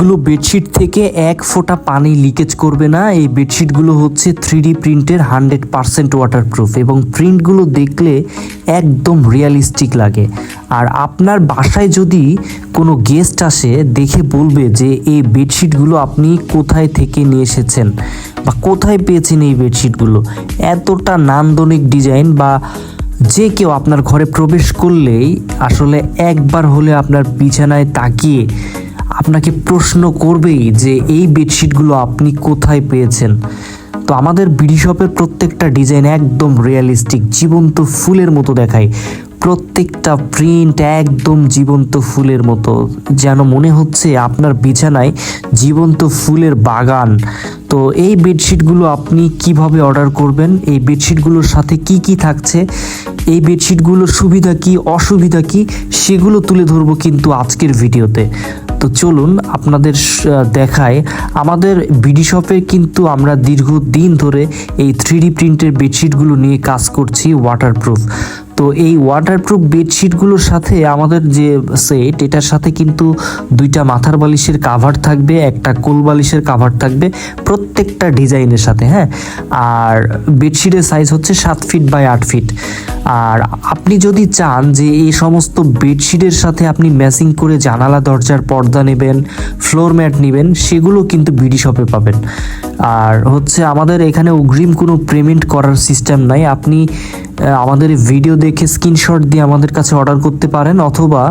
এগুলো বেডশিট থেকে এক ফোঁটা পানি লিকেজ করবে না। এই বেডশিটগুলো হচ্ছে 3D প্রিন্টের 100% ওয়াটারপ্রুফ এবং প্রিন্টগুলো দেখলে একদম রিয়ালিস্টিক লাগে। আর আপনার বাসায় যদি কোনো গেস্ট আসে দেখে বলবে যে এই বেডশিটগুলো আপনি কোথায় থেকে নিয়ে এসেছেন বা কোথায় পেয়েছেন এই বেডশিটগুলো। এতটা নান্দনিক ডিজাইন বা যে কেউ আপনার ঘরে প্রবেশ করলেই আসলে একবার হলে আপনার বিছানায় তাকিয়ে আপনাকে প্রশ্ন করবেই যে এই বেডশিটগুলো আপনি কোথায় পেয়েছেন। তো আমাদের বিডি শপের প্রত্যেকটা ডিজাইন একদম রিয়েলিস্টিক, জীবন্ত ফুলের মতো দেখায়। প্রত্যেকটা প্রিন্ট একদম জীবন্ত ফুলের মতো, যেন মনে হচ্ছে আপনার বিছানায় জীবন্ত ফুলের বাগান। তো এই বেডশিটগুলো আপনি কিভাবে অর্ডার করবেন, এই বেডশিটগুলোর সাথে কি কি থাকছে, এই বেডশিটগুলোর সুবিধা কি অসুবিধা কি, সেগুলো তুলে ধরবো কিন্তু আজকের ভিডিওতে। তো চলুন আপনাদের দেখায়। আমাদের বিডি শপে কিন্তু আমরা দীর্ঘদিন ধরে এই 3D প্রিন্টের বেডশিটগুলো নিয়ে কাজ করছি, ওয়াটারপ্রুফ। তো এই ওয়াটারপ্রুফ বেডশিটগুলোর সাথে আমাদের যে সেট, এটার সাথে কিন্তু দুইটা মাথার বালিশের কাভার থাকবে, একটা কোল বালিশের কাভার থাকবে প্রত্যেকটা ডিজাইনের সাথে, হ্যাঁ। আর বেডশিটের সাইজ হচ্ছে 7 ফিট বাই 8 ফিট। আর আপনি যদি চান যে এই সমস্ত বেডশিটের সাথে আপনি ম্যাচিং করে জানালা দরজার পর্দা নেবেন, ফ্লোর ম্যাট নেবেন, সেগুলো কিন্তু বিডি শপে পাবেন। আর হচ্ছে আমাদের এখানে অগ্রিম কোনো পেমেন্ট করার সিস্টেম নাই। আপনি আমাদের ভিডিও দেখে স্ক্রিনশট দিয়ে আমাদের কাছে অর্ডার করতে পারেন, অথবা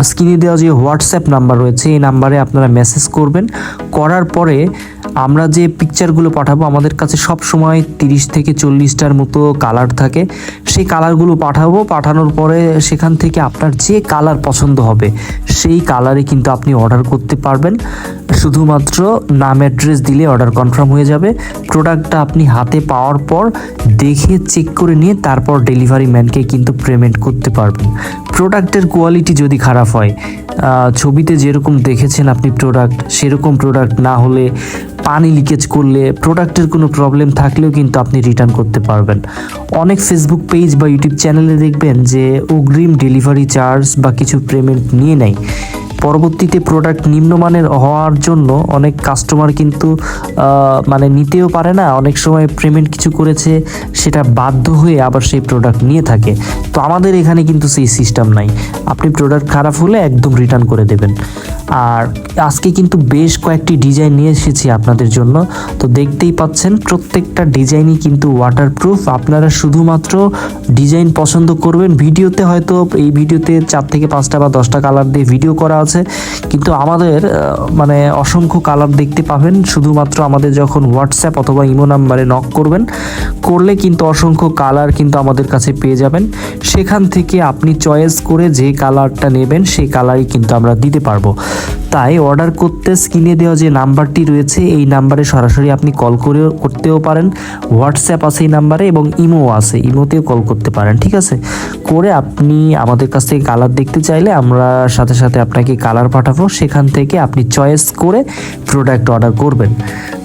স্ক্রিনে দেওয়া যে হোয়াটসঅ্যাপ নাম্বার রয়েছে এই নাম্বারে আপনারা মেসেজ করবেন। করার পরে আমরা যে পিকচারগুলো পাঠাবো, আমাদের কাছে সব সময় 30 থেকে 40টার মতো কালার থাকে, সেই কালারগুলো পাঠাবো। পাঠানোর পরে সেখান থেকে আপনার যে কালার পছন্দ হবে সেই কালারে কিন্তু আপনি অর্ডার করতে পারবেন। শুধুমাত্র নাম অ্যাড্রেস দিলে অর্ডার কনফার্ম হয়ে যাবে। প্রোডাক্টটা আপনি হাতে পাওয়ার পর দেখে চেক করে নিয়ে তারপর ডেলিভারি ম্যানকে কিন্তু পেমেন্ট করতে পারবেন। প্রোডাক্টের কোয়ালিটি যদি খারাপ হয়, ছবিতে যেরকম দেখেছেন আপনি প্রোডাক্ট, সেরকম প্রোডাক্ট না হলে, পানি লিকেজ করলে, প্রোডাক্টের কোনো প্রবলেম থাকলেও কিন্তু আপনি রিটার্ন করতে পারবেন। অনেক ফেসবুক পেজ বা ইউটিউব চ্যানেলে দেখবেন যে অগ্রিম ডেলিভারি চার্জ বা কিছু পেমেন্ট নিয়ে নেয়। পরবর্তীতে প্রোডাক্ট নিম্নমানের হওয়ার জন্য অনেক কাস্টমার কিন্তু মানে নিতেও পারে না, অনেক সময় পেমেন্ট কিছু করেছে সেটা বাধ্য হয়ে আবার সেই প্রোডাক্ট নিয়ে থাকে। তো আমাদের এখানে কিন্তু সেই সিস্টেম নাই, আপনি প্রোডাক্ট খারাপ হলে একদম রিটার্ন করে দেবেন। আর আজকে কিন্তু বেশ কয়েকটি ডিজাইন নিয়ে এসেছি আপনাদের জন্য। তো দেখতেই পাচ্ছেন প্রত্যেকটা ডিজাইনই কিন্তু ওয়াটারপ্রুফ। আপনারা শুধুমাত্র ডিজাইন পছন্দ করবেন। ভিডিওতে হয়তো এই ভিডিওতে 4 থেকে 5টা বা 10টা কালার দিয়ে ভিডিও করা আছে, কিন্তু আমাদের মানে অসংখ্য কালার দেখতে পাবেন। শুধুমাত্র আমাদের যখন হোয়াটসঅ্যাপ অথবা ইমো নাম্বারে নক করলে কিন্তু অসংখ্য কালার কিন্তু আমাদের কাছে পেয়ে যাবেন। সেখান থেকে আপনি চয়েস করে যে কালারটা নেবেন সেই কালারই কিন্তু আমরা দিতে পারবো। তাই অর্ডার করতে স্ক্রিনে দেওয়া যে নাম্বারটি রয়েছে এই নাম্বারে সরাসরি আপনি কল করতেও পারেন। হোয়াটসঅ্যাপ আছে এই নাম্বারে এবং ইমো আছে, ইমোতেও কল করতে পারেন, ঠিক আছে। করে আপনি আমাদের কাছ থেকে কালার দেখতে চাইলে আমরা সাথে সাথে আপনাকে কালার পাঠাবো, সেখান থেকে আপনি চয়েস করে প্রোডাক্ট অর্ডার করবেন।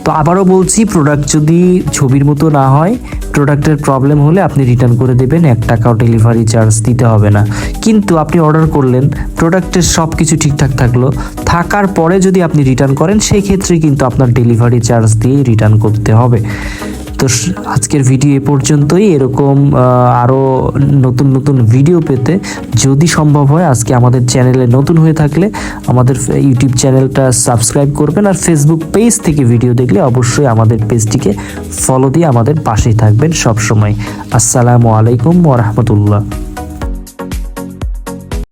তো আবারও বলছি, প্রোডাক্ট যদি ছবির মতো না হয়, প্রোডাক্টের প্রবলেম হলে আপনি রিটার্ন করে দেবেন, 1 টাকাও ডেলিভারি চার্জ দিতে হবে না। কিন্তু আপনি অর্ডার করলেন, প্রোডাক্টের সব কিছু ঠিকঠাক থাকার পরে যদি আপনি রিটার্ন করেন, সেই ক্ষেত্রে কিন্তু আপনার ডেলিভারি চার্জ দিয়ে রিটার্ন করতে হবে। তো আজকের ভিডিও এ পর্যন্তই। এরকম আরও নতুন নতুন ভিডিও পেতে যদি সম্ভব হয়, আজকে আমাদের চ্যানেলে নতুন হয়ে থাকলে আমাদের ইউটিউব চ্যানেলটা সাবস্ক্রাইব করবেন। আর ফেসবুক পেজ থেকে ভিডিও দেখলে অবশ্যই আমাদের পেজটিকে ফলো দিয়ে আমাদের পাশেই থাকবেন সব সময়। আসসালামু আলাইকুম ওয়া রাহমাতুল্লাহ।